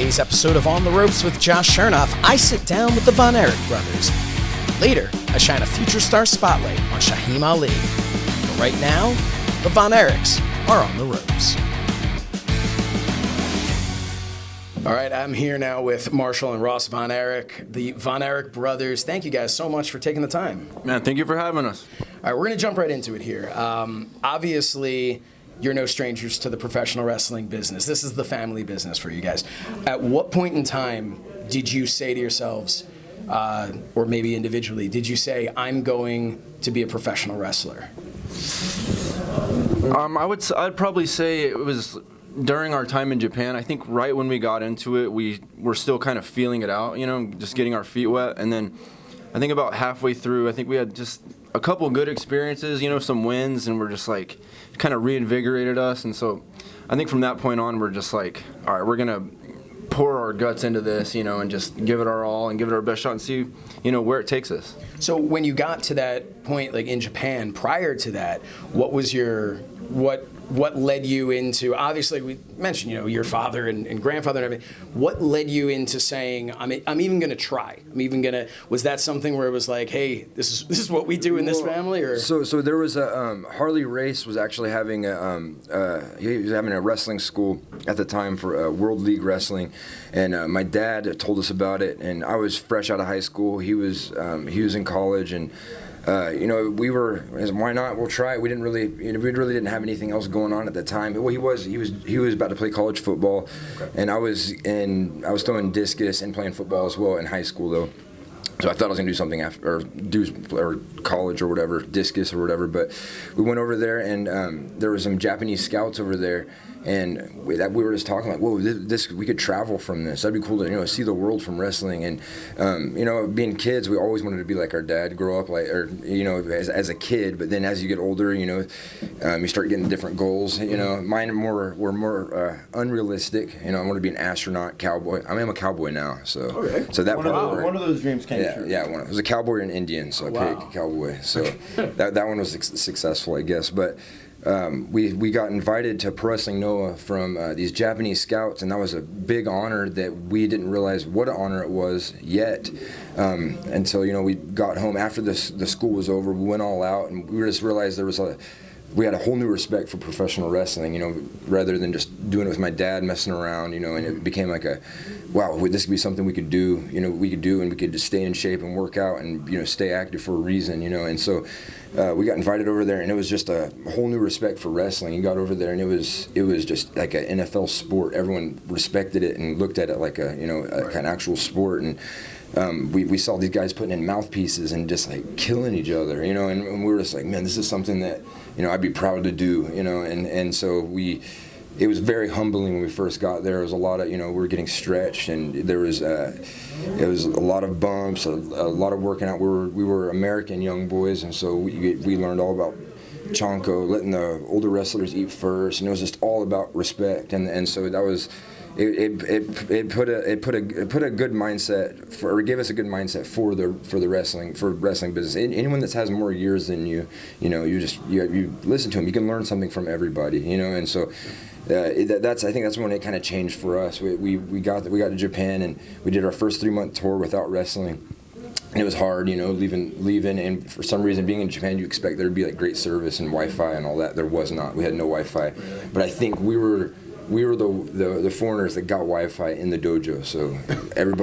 today's episode of On the Ropes with Josh Shernoff, I sit down with the Von Erich brothers. Later, I shine a future star spotlight on Shaheem Ali. But right now, the Von Erichs are on the ropes. All right, I'm here now with Marshall and Ross Von Erich, the Von Erich brothers. Thank you guys so much for taking the time. Man, thank you for having us. All right, we're going to jump right into it here. Obviously, you're no strangers to the professional wrestling business. This is the family business for you guys. At what point in time did you say to yourselves, or maybe individually, did you say, I'm going to be a professional wrestler? I'd probably say it was during our time in Japan. I think right when we got into it, we were still kind of feeling it out, just getting our feet wet. And then I think about halfway through, I think we had just a couple good experiences, some wins, and we're just like, kind of reinvigorated us. And so I think from that point on, we're just like, all right, we're going to pour our guts into this, and just give it our all and give it our best shot and see, where it takes us. So when you got to that point, like in Japan, prior to that, what was what led you into, obviously we mentioned, your father and grandfather and everything. What led you into saying, I'm even going to try? Was that something where it was like, hey, this is what we do in this family? Or So there was a, Harley Race was actually having he was having a wrestling school at the time for World League Wrestling. And my dad told us about it, and I was fresh out of high school. He was in college, and we were, why not? We'll try it. We didn't really, we really didn't have anything else going on at the time. Well, he was about to play college football, and I was throwing discus and playing football as well in high school though. So I thought I was gonna do something after, or college or whatever, discus or whatever. But we went over there, and there were some Japanese scouts over there, and we were just talking like, whoa, this we could travel from this. That'd be cool to see the world from wrestling. And being kids, we always wanted to be like our dad, grow up like, or as a kid. But then as you get older, you start getting different goals. Mine were more unrealistic. I want to be an astronaut, cowboy. I am a cowboy now, so okay. So that one of those dreams came true. Yeah, I was a cowboy or an Indian, so I picked cowboy. So that one was successful, I guess. But we got invited to Pro Wrestling Noah from these Japanese scouts, and that was a big honor that we didn't realize what an honor it was yet. Until we got home after the school was over, we went all out, and we just realized we had a whole new respect for professional wrestling, rather than just doing it with my dad messing around, and it became like wow, this could be something we could do, and we could just stay in shape and work out and, stay active for a reason, and so we got invited over there, and it was just a whole new respect for wrestling. You got over there, and it was just like an NFL sport. Everyone respected it and looked at it like a kind of actual sport, and we saw these guys putting in mouthpieces and just like killing each other, and we were just like, man, this is something that, I'd be proud to do, and so it was very humbling when we first got there. It was a lot of, we were getting stretched, and there was, it was a lot of bumps, a lot of working out. We were American young boys, and so we learned all about Chonko, letting the older wrestlers eat first, and it was just all about respect, and so that was. It put a good mindset or gave us a good mindset for the wrestling business. Anyone that has more years than you listen to them. You can learn something from everybody, and so I think that's when it kind of changed for us. We got to Japan, and we did our first 3-month tour without wrestling. And it was hard, leaving, and for some reason, being in Japan, you expect there to be like great service and Wi-Fi and all that. There was not. We had no Wi-Fi, but I think we were the foreigners that got Wi-Fi in the dojo. So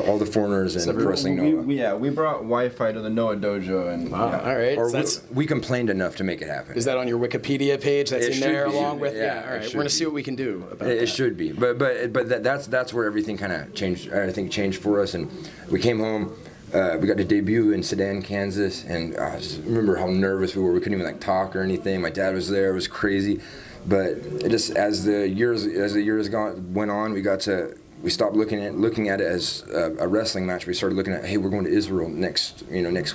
all the foreigners and wrestling Noah. We brought Wi-Fi to the Noah dojo, and wow, all right. Or we complained enough to make it happen. Is that on your Wikipedia page? That's in there along with. Yeah, all right. We're gonna see what we can do about that. It should be, but that's where everything kind of changed. I think changed for us, and we came home. We got to debut in Sedan, Kansas, and I just remember how nervous we were. We couldn't even talk or anything. My dad was there. It was crazy. But it just as the years went on, we stopped looking at it as a wrestling match. We started looking at, hey, we're going to Israel next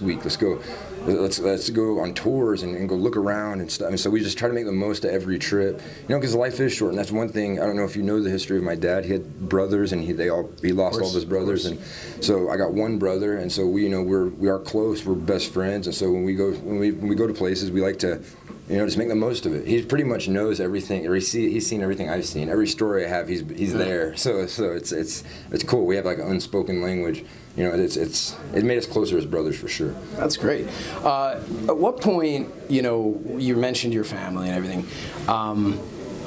week. Let's go on tours and go look around and stuff. And so we just try to make the most of every trip, because life is short. And that's one thing. I don't know if you know the history of my dad. He had brothers, and he lost all of his brothers, and so I got one brother, and so we are close. We're best friends, and so when we go to places, we like to just make the most of it. He pretty much knows everything. Or he's seen everything I've seen. Every story I have, he's there. So it's cool. We have like an unspoken language. It made us closer as brothers for sure. That's great. At what point, you mentioned your family and everything.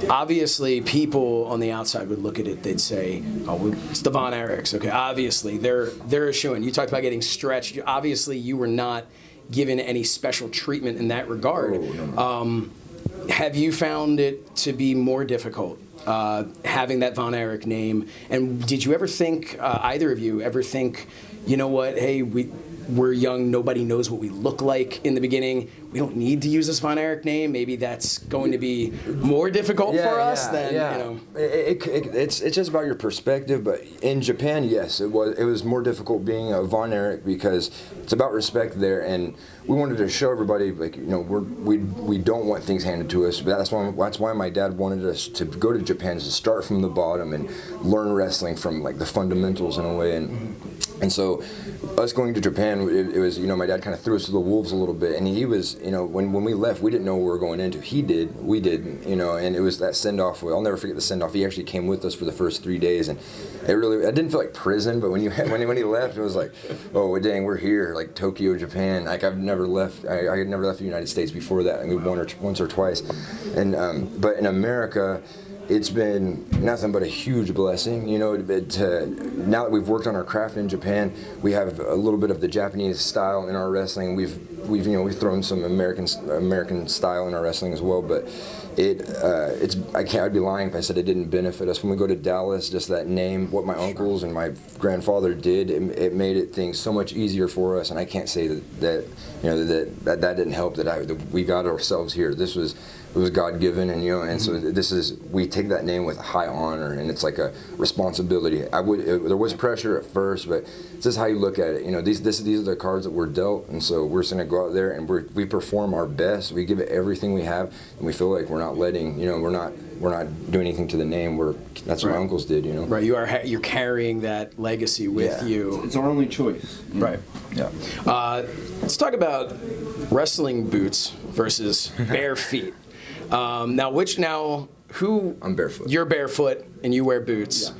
Obviously, people on the outside would look at it. They'd say, "Oh, it's the Von Erichs." Okay, obviously they're a shoo-in. You talked about getting stretched. Obviously, you were not given any special treatment in that regard. Oh, no. Have you found it to be more difficult having that Von Erich name? And did you ever think, either of you ever think, you know what, hey, we're young, nobody knows what we look like in the beginning. We don't need to use this Von Erich name. Maybe that's going to be more difficult for us than. It's just about your perspective. But in Japan, yes, it was more difficult being a Von Erich because it's about respect there, and we wanted to show everybody we don't want things handed to us. But that's why my dad wanted us to go to Japan, to start from the bottom and learn wrestling from like the fundamentals in a way. And so us going to Japan, it was, my dad kind of threw us to the wolves a little bit. And he was, when we left, we didn't know what we were going into. He did, we didn't, and it was that send-off. I'll never forget the send-off. He actually came with us for the first 3 days. And I didn't feel like prison, but when he left, it was like, oh, dang, we're here, like Tokyo, Japan. Like I've never left, I had never left the United States before that. I mean, once or twice. And, but in America, it's been nothing but a huge blessing, now that we've worked on our craft in Japan, we have a little bit of the Japanese style in our wrestling. We've thrown some American style in our wrestling as well, but I'd be lying if I said it didn't benefit us. When we go to Dallas, just that name, what my uncles and my grandfather did, it made things so much easier for us. And I can't say that didn't help, that we got ourselves here. It was God-given, and so we take that name with high honor, and it's like a responsibility. There was pressure at first, but this is how you look at it. These are the cards that we're dealt, and so we're just gonna go out there and we perform our best. We give it everything we have, and we feel like we're not letting, we're not doing anything to the name. That's what my uncles did, Right, you're carrying that legacy with you. It's our only choice. Right. Yeah. Let's talk about wrestling boots versus bare feet. I'm barefoot. You're barefoot and you wear boots.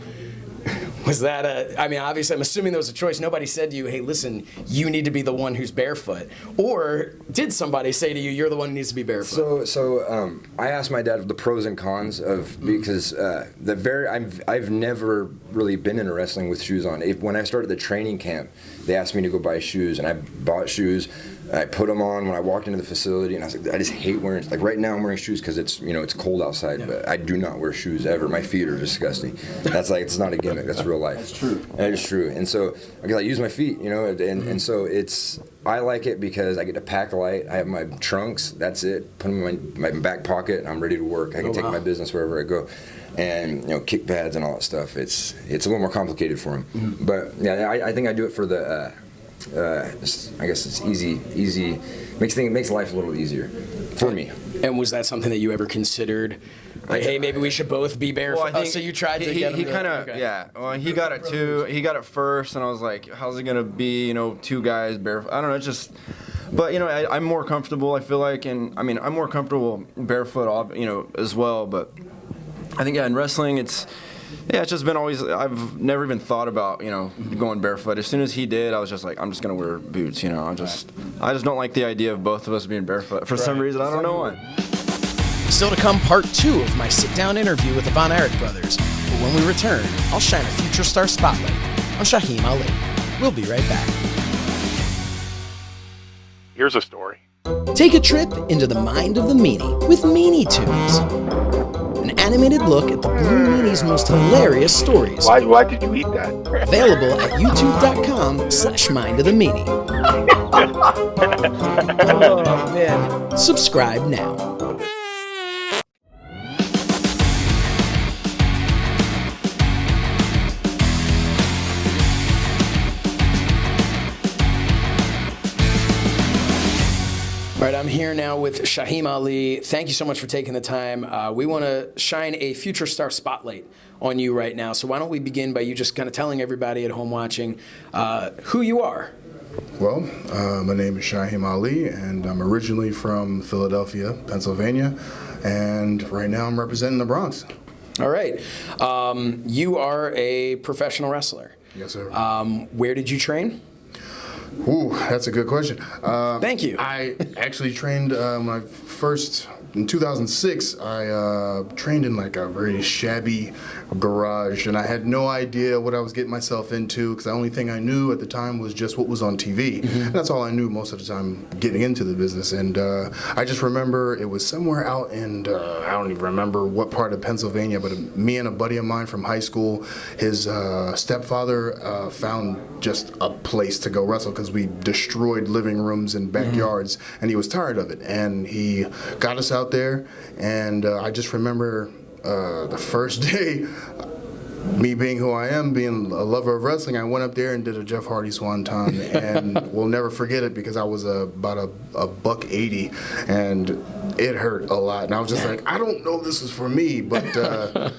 Yeah. Was that obviously I'm assuming there was a choice. Nobody said to you, hey, listen, you need to be the one who's barefoot. Or did somebody say to you, you're the one who needs to be barefoot? So I asked my dad the pros and cons because I've never really been into wrestling with shoes on. When I started the training camp, they asked me to go buy shoes, and I bought shoes. I put them on when I walked into the facility, and I was like, I just hate wearing. Like right now, I'm wearing shoes because it's cold outside. Yeah. But I do not wear shoes ever. My feet are disgusting. It's not a gimmick. That's real life. That's true. And it's true. And so because I use my feet, and so I like it because I get to pack light. I have my trunks. That's it. Put them in my back pocket, and I'm ready to work. I can take my business wherever I go. And kick pads and all that stuff. It's a little more complicated for them. Mm-hmm. But yeah, I think I do it for the. I guess it's easy. Makes life a little easier for me. And was that something that you ever considered? Like, hey, maybe we should both be barefoot. Well, so you tried to get him. He kind of, yeah. Well, he got it too. He got it first, and I was like, how's it gonna be? Two guys barefoot. I don't know. It's just. But I'm more comfortable. I feel like, and I'm more comfortable barefoot, as well. But I think in wrestling, it's just been always. I've never even thought about going barefoot. As soon as he did, I was just like, I'm just gonna wear boots. I just don't like the idea of both of us being barefoot for some reason. I don't know why. Still to come, part 2 of my sit-down interview with the Von Erich brothers. But when we return, I'll shine a future star spotlight on Shaheem Ali. We'll be right back. Here's a story. Take a trip into the mind of the meanie with Meanie Tunes. An animated look at the Blue Meanie's most hilarious stories. Why did you eat that? Available at youtube.com/mindofthemeanie. Oh, man. Subscribe now. All right, I'm here now with Shaheem Ali. Thank you so much for taking the time. We want to shine a future star spotlight on you right now. So why don't we begin by you just kind of telling everybody at home watching who you are. Well, my name is Shaheem Ali, and I'm originally from Philadelphia, Pennsylvania, and right now I'm representing the Bronx. All right. You are a professional wrestler. Yes, sir. Where did you train? Ooh, that's a good question. Thank you. I actually trained in 2006, I trained in like a very shabby garage, and I had no idea what I was getting myself into because the only thing I knew at the time was just what was on TV. And that's all I knew most of the time getting into the business. And I just remember it was somewhere out in, I don't even remember what part of Pennsylvania, but me and a buddy of mine from high school, his stepfather found just a place to go wrestle because we destroyed living rooms and backyards, and he was tired of it. And he got us out there, and I just remember the first day, me being who I am, being a lover of wrestling, I went up there and did a Jeff Hardy Swanton, and we'll never forget it because I was about a $180, and it hurt a lot. And I was just like, I don't know if this is for me, but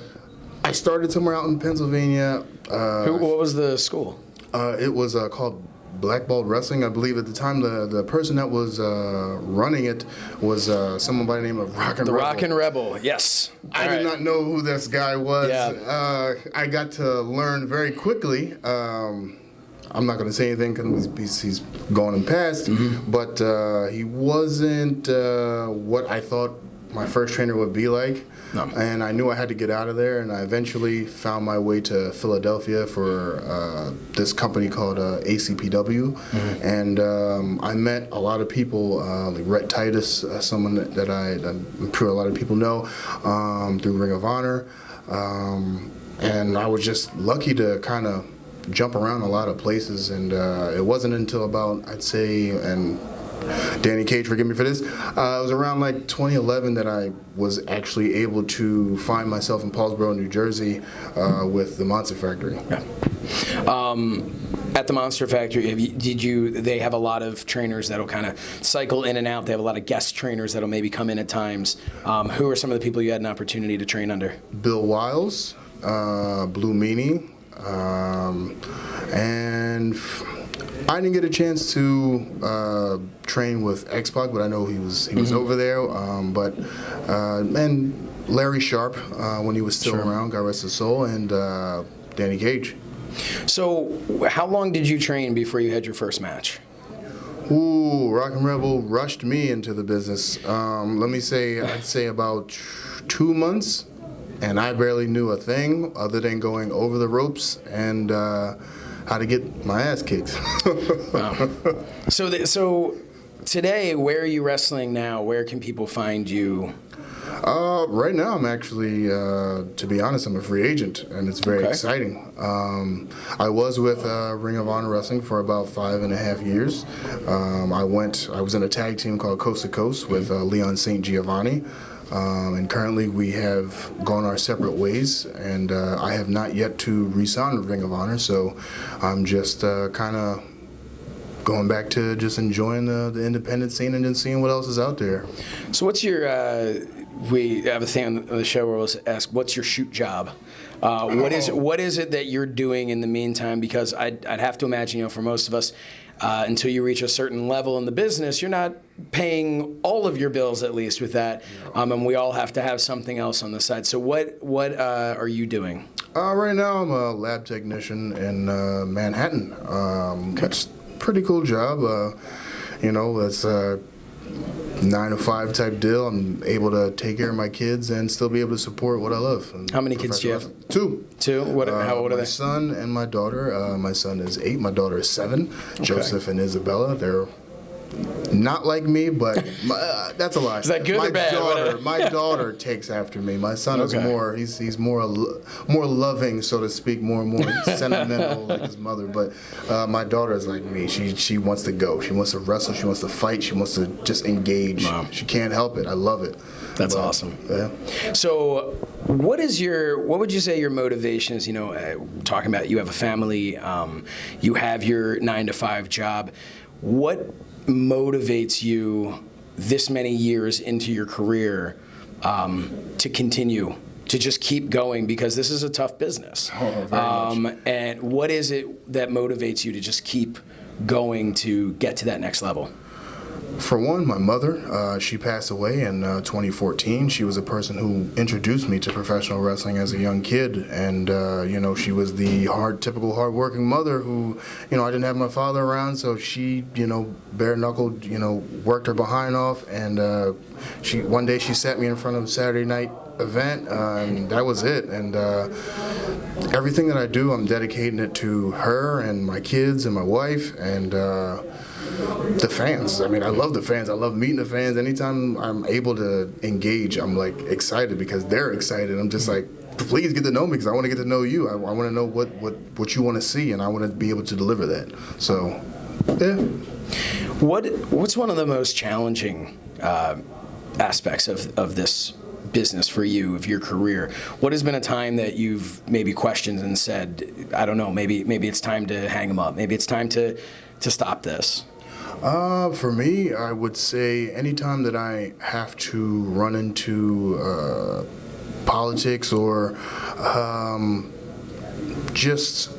I started somewhere out in Pennsylvania. What was the school? It was called Blackballed Wrestling. I believe at the time the person that was running it was someone by the name of Rock and The Rebel. Rock and Rebel, yes. I did not know who this guy was. Yeah. I got to learn very quickly. I'm not going to say anything because he's gone and passed, but he wasn't what I thought my first trainer would be like. No. And I knew I had to get out of there, and I eventually found my way to Philadelphia for this company called ACPW. And I met a lot of people, like Rhett Titus, someone that I'm sure a lot of people know, through Ring of Honor. And I was just lucky to kind of jump around a lot of places, and it wasn't until about, I'd say, and Danny Cage, forgive me for this. It was around like 2011 that I was actually able to find myself in Paulsboro, New Jersey, with the Monster Factory. Yeah. At the Monster Factory, they have a lot of trainers that'll kind of cycle in and out. They have a lot of guest trainers that'll maybe come in at times. Who are some of the people you had an opportunity to train under? Bill Wiles, Blue Meanie, and I didn't get a chance to train with X-Pac, but I know he was over there. And Larry Sharp, when he was still around, God rest his soul, and Danny Cage. So how long did you train before you had your first match? Ooh, Rock and Rebel rushed me into the business. I'd say about 2 months, and I barely knew a thing other than going over the ropes and how to get my ass kicked. Wow. So today, where are you wrestling now? Where can people find you? Right now, I'm actually, to be honest, I'm a free agent, and it's very exciting. I was with Ring of Honor Wrestling for about 5.5 years. I was in a tag team called Coast to Coast with Leon St. Giovanni. And currently we have gone our separate ways, and I have not yet to re-sign with Ring of Honor, so I'm just kind of going back to just enjoying the independent scene and then seeing what else is out there. So what's your, we have a thing on the show where we'll ask, what's your shoot job? What is it that you're doing in the meantime? Because I'd have to imagine, for most of us, until you reach a certain level in the business, you're not paying all of your bills, at least with that, and we all have to have something else on the side. So what are you doing? Right now I'm a lab technician in Manhattan. It's a pretty cool job. It's a 9-to-5 type deal. I'm able to take care of my kids and still be able to support what I love. How many kids do you have? Two. Two? How old are they? My son and my daughter. My son is 8. My daughter is 7. Joseph and Isabella. They're not like me, but that's a lie. Is that good or bad? My daughter takes after me. My son is more. He's more loving, so to speak, more sentimental like his mother. But my daughter is like me. She wants to go. She wants to wrestle. She wants to fight. She wants to just engage. Wow. She can't help it. I love it. That's awesome. Yeah. So, what would you say your motivation is? Talking about you have a family, you have your 9-to-5 job. What motivates you this many years into your career to continue to just keep going, because this is a tough business? Very much. And what is it that motivates you to just keep going to get to that next level? For one, my mother, she passed away in 2014. She was a person who introduced me to professional wrestling as a young kid. And, she was the typical hardworking mother who, I didn't have my father around, so she, bare-knuckled, worked her behind off. And one day she sat me in front of a Saturday night event, and that was it. And everything that I do, I'm dedicating it to her and my kids and my wife and the fans. I mean, I love the fans. I love meeting the fans. Anytime I'm able to engage, I'm like excited because they're excited. I'm just like, please get to know me because I want to get to know you. I want to know what you want to see, and I want to be able to deliver that. So, yeah. What's one of the most challenging aspects of this business for you, of your career? What has been a time that you've maybe questioned and said, I don't know, maybe it's time to hang them up. Maybe it's time to stop this? For me, I would say anytime that I have to run into politics or just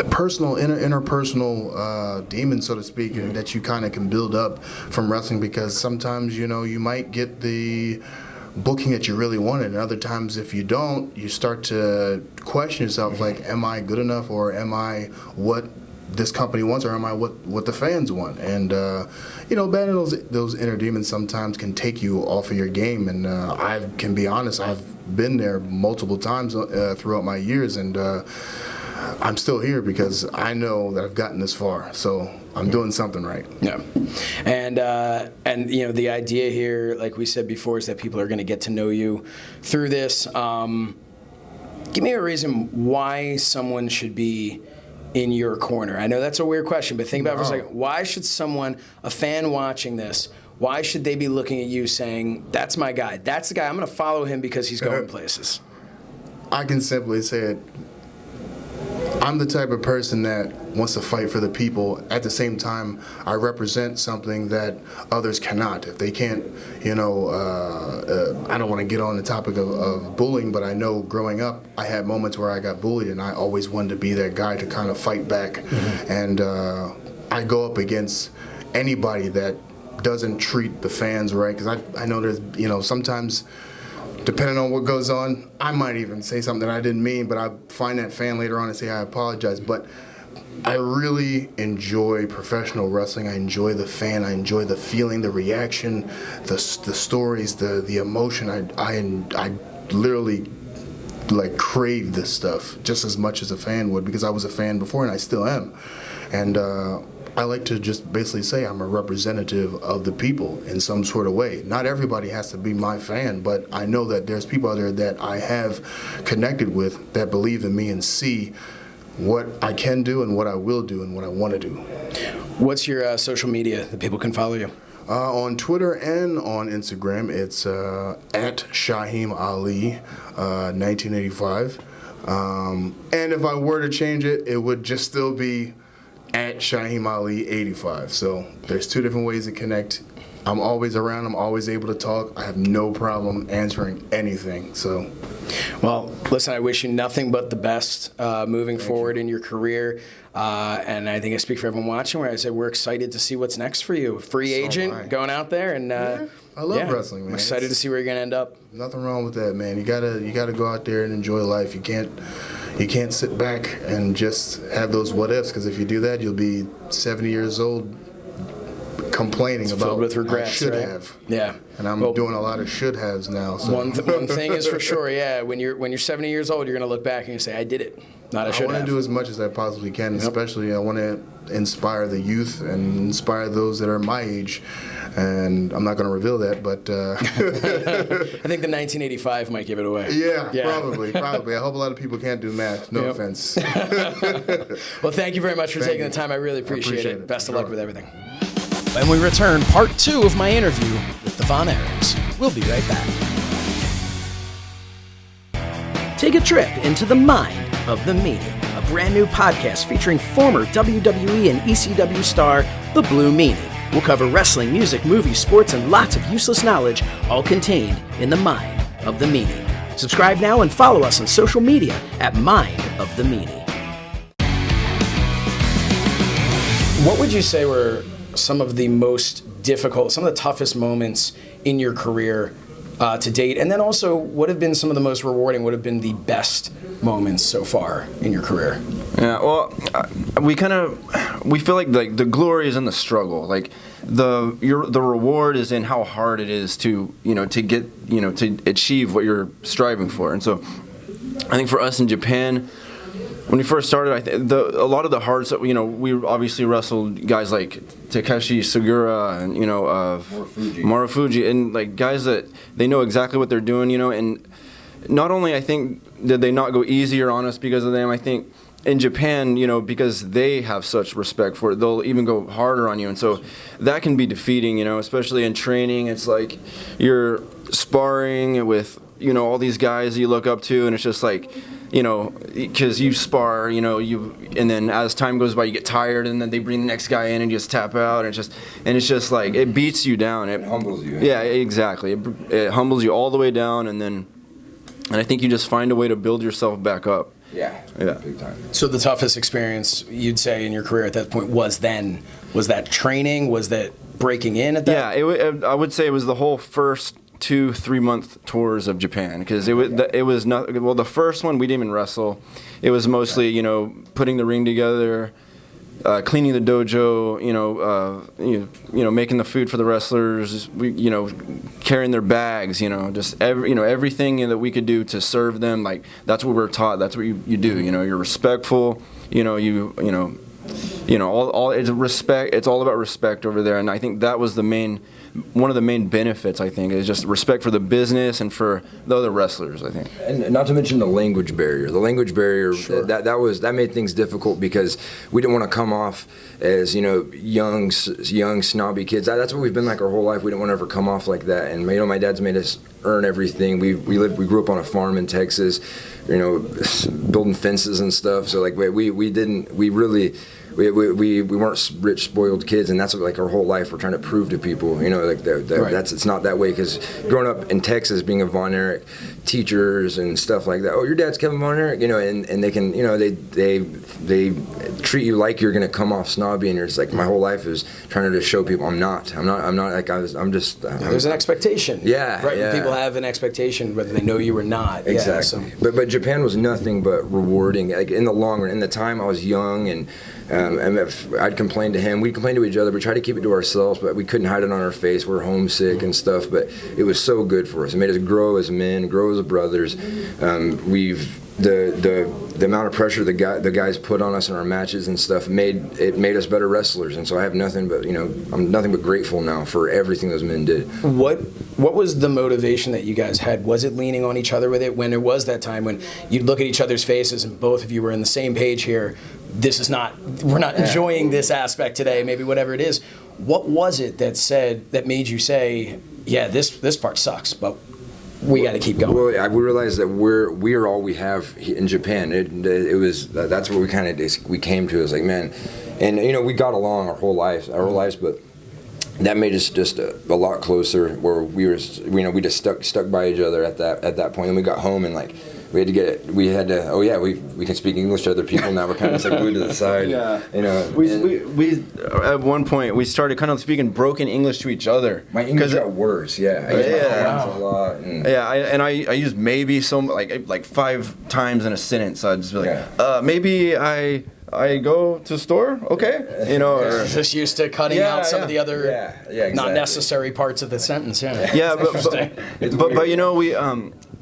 a personal, interpersonal demon, so to speak, that you kind of can build up from wrestling, because sometimes, you might get the booking that you really wanted, and other times if you don't, you start to question yourself, like, am I good enough, or am I what this company wants, or am I what the fans want? And battling those inner demons sometimes can take you off of your game. And I can be honest, I've been there multiple times throughout my years, and I'm still here because I know that I've gotten this far. So I'm doing something right. Yeah, and the idea here, like we said before, is that people are going to get to know you through this. Give me a reason why someone should be in your corner. I know that's a weird question, but think about it for a second. Why should someone, a fan watching this, why should they be looking at you saying, that's my guy, that's the guy, I'm going to follow him because he's going places? I can simply say it. I'm the type of person that wants to fight for the people. At the same time, I represent something that others cannot. If they can't, I don't want to get on the topic of bullying, but I know growing up, I had moments where I got bullied, and I always wanted to be that guy to kind of fight back. Mm-hmm. And I go up against anybody that doesn't treat the fans right, because I know there's, sometimes, depending on what goes on, I might even say something that I didn't mean, but I find that fan later on and say I apologize. But I really enjoy professional wrestling. I enjoy the fan. I enjoy the feeling, the reaction, the stories, the emotion. I literally crave this stuff just as much as a fan would, because I was a fan before and I still am. And I like to just basically say I'm a representative of the people in some sort of way. Not everybody has to be my fan, but I know that there's people out there that I have connected with that believe in me and see what I can do and what I will do and what I want to do. What's your social media that people can follow you? On Twitter and on Instagram, it's at Shaheem Ali 1985. And if I were to change it, it would just still be at Shaheem Ali 85. So there's two different ways to connect. I'm always around. I'm always able to talk. I have no problem answering anything. So, well, listen, I wish you nothing but the best moving forward in your career. And I think I speak for everyone watching where I said we're excited to see what's next for you. Free agent, going out there, and I love wrestling, man. I'm excited to see where you're gonna end up. Nothing wrong with that, man. You gotta go out there and enjoy life. You can't sit back and just have those what ifs, because if you do that, you'll be 70 years old complaining about with regrets, I should right? have. Yeah. And I'm doing a lot of should haves now. So. One thing is for sure, yeah. When you're 70 years old, you're gonna look back and you say, I did it. Not I should have. I want to do as much as I possibly can. Especially I want to inspire the youth and inspire those that are my age. And I'm not going to reveal that, but I think the 1985 might give it away. Yeah. Probably. I hope a lot of people can't do math. No offense. Well, thank you very much for taking the time. I really appreciate it. Best of luck with everything. When we return, part 2 of my interview with the Von Erichs. We'll be right back. Take a trip into the mind of the Meanie, a brand new podcast featuring former WWE and ECW star, the Blue Meanie. We'll cover wrestling, music, movies, sports, and lots of useless knowledge, all contained in the mind of the Meanie. Subscribe now and follow us on social media at Mind of the Meanie. What would you say were some of the most difficult, some of the toughest moments in your career to date? And then also, what have been some of the most rewarding, what have been the best moments so far in your career? Yeah, well, we feel like the glory is in the struggle. Like the reward is in how hard it is to get to achieve what you're striving for. And so, I think for us in Japan, when we first started, a lot of the hard stuff. We obviously wrestled guys like Takeshi Sugiura and Marufuji, and like guys that they know exactly what they're doing. And not only I think did they not go easier on us because of them. I think in Japan, because they have such respect for it, they'll even go harder on you, and so that can be defeating. Especially in training, it's like you're sparring with all these guys you look up to, and it's just like. Because you spar, and then as time goes by, you get tired, and then they bring the next guy in, and you just tap out, and it's just like it beats you down. It humbles you. Yeah, exactly. It humbles you all the way down, and I think you just find a way to build yourself back up. Yeah, big time. So the toughest experience you'd say in your career at that point was that training? Was that breaking in at that? Yeah, I would say it was the whole first 2-3 month tours of Japan, because it was not well. The first one we didn't even wrestle. It was mostly putting the ring together, cleaning the dojo, making the food for the wrestlers, carrying their bags, just everything that we could do to serve them. Like that's what we're taught. That's what you do. You're respectful. All it's respect. It's all about respect over there, and I think that was one of the main benefits. I think is just respect for the business and for the other wrestlers. I think, and not to mention the language barrier. The language barrier sure. that made things difficult because we didn't want to come off as young snobby kids. That's what we've been like our whole life. We didn't want to ever come off like that. And my dad's made us earn everything. We grew up on a farm in Texas, building fences and stuff. So like we weren't rich, spoiled kids, and that's what like our whole life we're trying to prove to people. Right. It's not that way, because growing up in Texas, being a Von Erich, teachers and stuff like that. Oh, your dad's Kevin Von Erich, and they can, they treat you like you're gonna come off snobby, and you're just like, my whole life is trying to show people I'm not like there's an expectation. Yeah. Right. Yeah. People have an expectation whether they know you or not. Exactly. Yeah, But Japan was nothing but rewarding. Like in the long run, in the time I was young and I'd complain to him. We'd complain to each other. We tried to keep it to ourselves, but we couldn't hide it on our face. We're homesick and stuff, but it was so good for us. It made us grow as men, grow as brothers. The amount of pressure the guys put on us in our matches and stuff made us better wrestlers. And so I have nothing but I'm nothing but grateful now for everything those men did. What was the motivation that you guys had? Was it leaning on each other with it when there was that time when you'd look at each other's faces and both of you were in the same page here? We're not enjoying this aspect today, maybe whatever it is. What was it that made you say, yeah, this part sucks, but we got to keep going? Well, we realized that we are all we have in Japan. It was that's what we came to. It was like, man, and we got along our whole lives, but that made us just a lot closer. Where we just stuck by each other at that point. And we got home and like. We can speak English to other people now. We're kind of just like glued to the side. Yeah. We at one point we started kind of speaking broken English to each other. My English got worse. Yeah. I use my hands a lot. I use maybe like 5 times in a sentence. So I'd just be like, maybe I go to store, okay? Or just used to cutting out some of the other exactly. not necessary parts of the sentence. Yeah,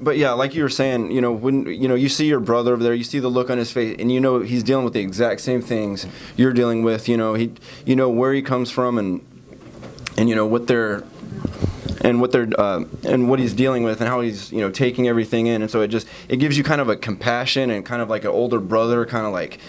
but yeah, like you were saying, when you see your brother over there, you see the look on his face, and he's dealing with the exact same things you're dealing with. Where he comes from, and what he's dealing with, and how he's taking everything in, and so it gives you kind of a compassion and kind of like an older brother, kind of like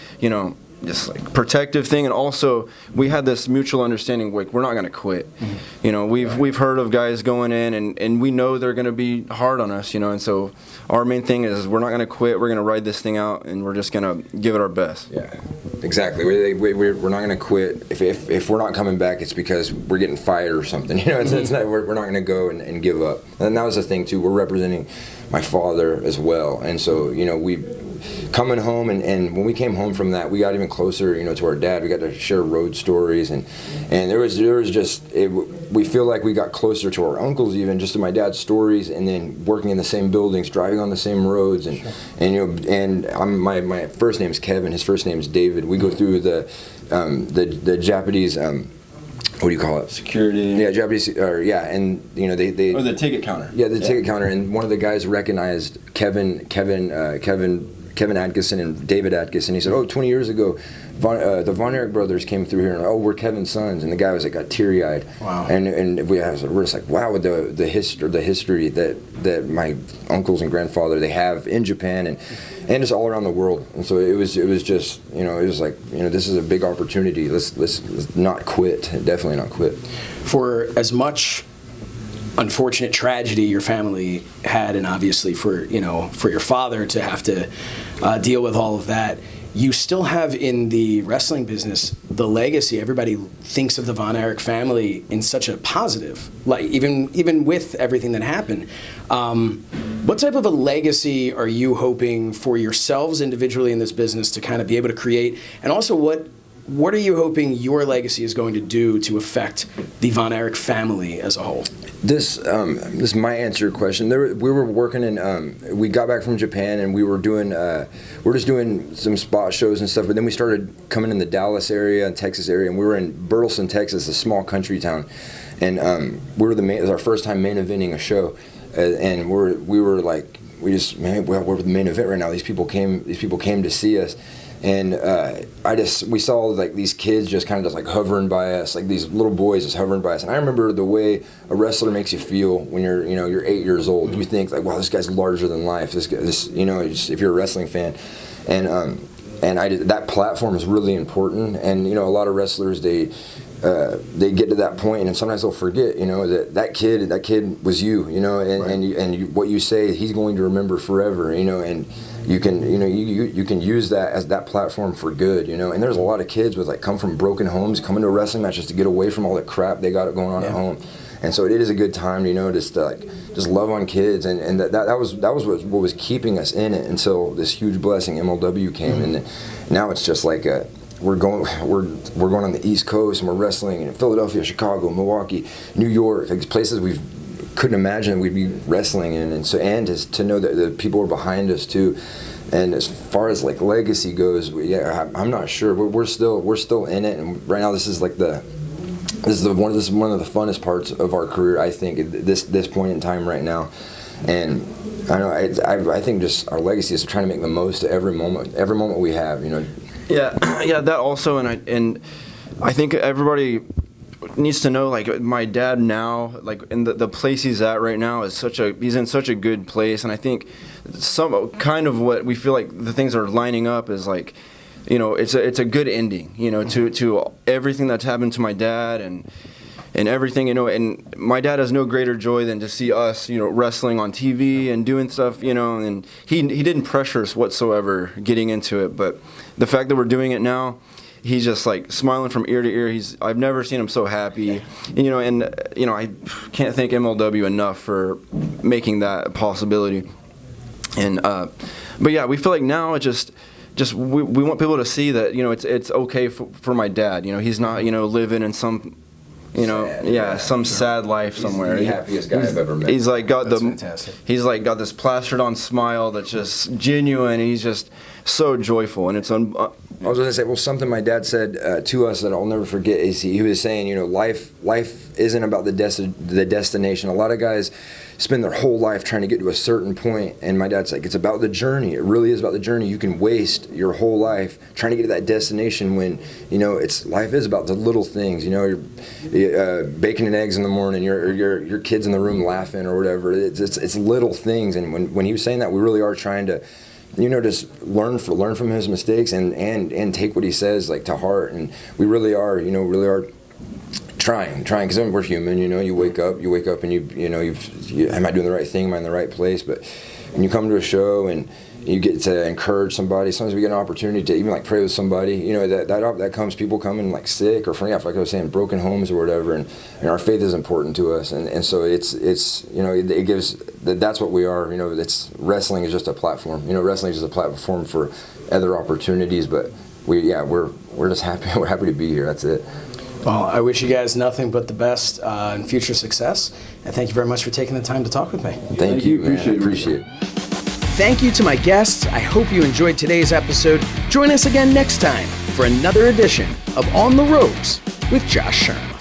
just like protective thing. And also we had this mutual understanding, like we're not going to quit. Mm-hmm. We've heard of guys going in and we know they're going to be hard on us, and so our main thing is we're not going to quit. We're going to ride this thing out, and we're just going to give it our best. Yeah, exactly. We're not going to quit. If we're not coming back, it's because we're getting fired or something. It's not, we're not going to go and give up. And that was the thing too. We're representing my father as well, and so coming home, and when we came home from that, we got even closer, to our dad. We got to share road stories, and there was just we feel like we got closer to our uncles, even just to my dad's stories, and then working in the same buildings, driving on the same roads, and my first name's Kevin, his first name's David. We go through the Japanese. What do you call it? Security. Yeah, Japanese. And they. Or the ticket counter. Yeah, the ticket counter, and one of the guys recognized Kevin Atkinson and David Atkinson. He said, 20 years ago, the Von Erich brothers came through here, and we're Kevin's sons. And the guy was like, got teary-eyed. Wow. And we're just like, wow, with the history that my uncles and grandfather they have in Japan and just all around the world. And so it was just it was like this is a big opportunity. Let's not quit. Definitely not quit. For as much unfortunate tragedy your family had, and obviously for your father to have to deal with all of that, you still have in the wrestling business the legacy. Everybody thinks of the Von Erich family in such a positive light, even with everything that happened. What type of a legacy are you hoping for yourselves individually in this business to kind of be able to create, and also what are you hoping your legacy is going to do to affect the Von Erich family as a whole? This might answer your question. We were working in. We got back from Japan and we were just doing some spot shows and stuff. But then we started coming in the Dallas area and Texas area, and we were in Burleson, Texas, a small country town, and it was our first time main eventing a show, and we're the main event right now. These people came to see us. And we saw like these kids just kind of just like hovering by us, like these little boys just hovering by us. And I remember the way a wrestler makes you feel when you're 8 years old. You think like, wow, this guy's larger than life. This if you're a wrestling fan, and that platform is really important. And a lot of wrestlers they get to that point, and sometimes they'll forget, that kid was you, and what you say, he's going to remember forever, and you can use that as that platform for good, and there's a lot of kids with come from broken homes, coming to a wrestling match just to get away from all the crap they got going on at home. And so it is a good time, just love on kids, and that was what was keeping us in it until this huge blessing MLW came, and now it's just like we're going on the East Coast, and we're wrestling in Philadelphia, Chicago, Milwaukee, New York, like places we couldn't imagine we'd be wrestling in, and to know that the people are behind us too. And as far as legacy goes, I'm not sure. We're still in it, and right now this is one of the funnest parts of our career, I think, at this point in time right now. And I know I think just our legacy is trying to make the most of every moment we have. Yeah, that also, and I think everybody needs to know, my dad now, in the place he's at right now he's in such a good place, and I think some kind of what we feel like the things are lining up is it's a good ending, to everything that's happened to my dad and everything, and my dad has no greater joy than to see us, wrestling on TV and doing stuff, and he didn't pressure us whatsoever getting into it, but the fact that we're doing it now, he's just smiling from ear to ear. I've never seen him so happy, and I can't thank MLW enough for making that a possibility. And but yeah, we feel like now it just we want people to see that it's okay for my dad. He's not living in some some sad life somewhere. He's the happiest guy I've ever met. He's got fantastic. He's got this plastered on smile that's just genuine. He's just so joyful, and it's I was going to say, something my dad said to us that I'll never forget is he was saying, life isn't about the destination. A lot of guys spend their whole life trying to get to a certain point, and my dad's like, it's about the journey. It really is about the journey. You can waste your whole life trying to get to that destination when, life is about the little things. You're baking and eggs in the morning, your kids in the room laughing or whatever. It's little things, and when he was saying that, we really are trying to just learn from his mistakes and take what he says to heart, and we really are trying because we're human. You wake up and you am I doing the right thing? Am I in the right place? But when you come to a show and you get to encourage somebody. Sometimes we get an opportunity to even like pray with somebody. You know, that comes, people coming like sick or like I was saying, broken homes or whatever, and our faith is important to us, and so it's you know, it gives, that's what we are. You know, wrestling is just a platform. You know, wrestling is just a platform for other opportunities, but we're just happy. We're happy to be here. That's it. Well, I wish you guys nothing but the best and future success, and thank you very much for taking the time to talk with me. Thank you, man. Appreciate it. Thank you to my guests. I hope you enjoyed today's episode. Join us again next time for another edition of On the Ropes with Josh Shernoff.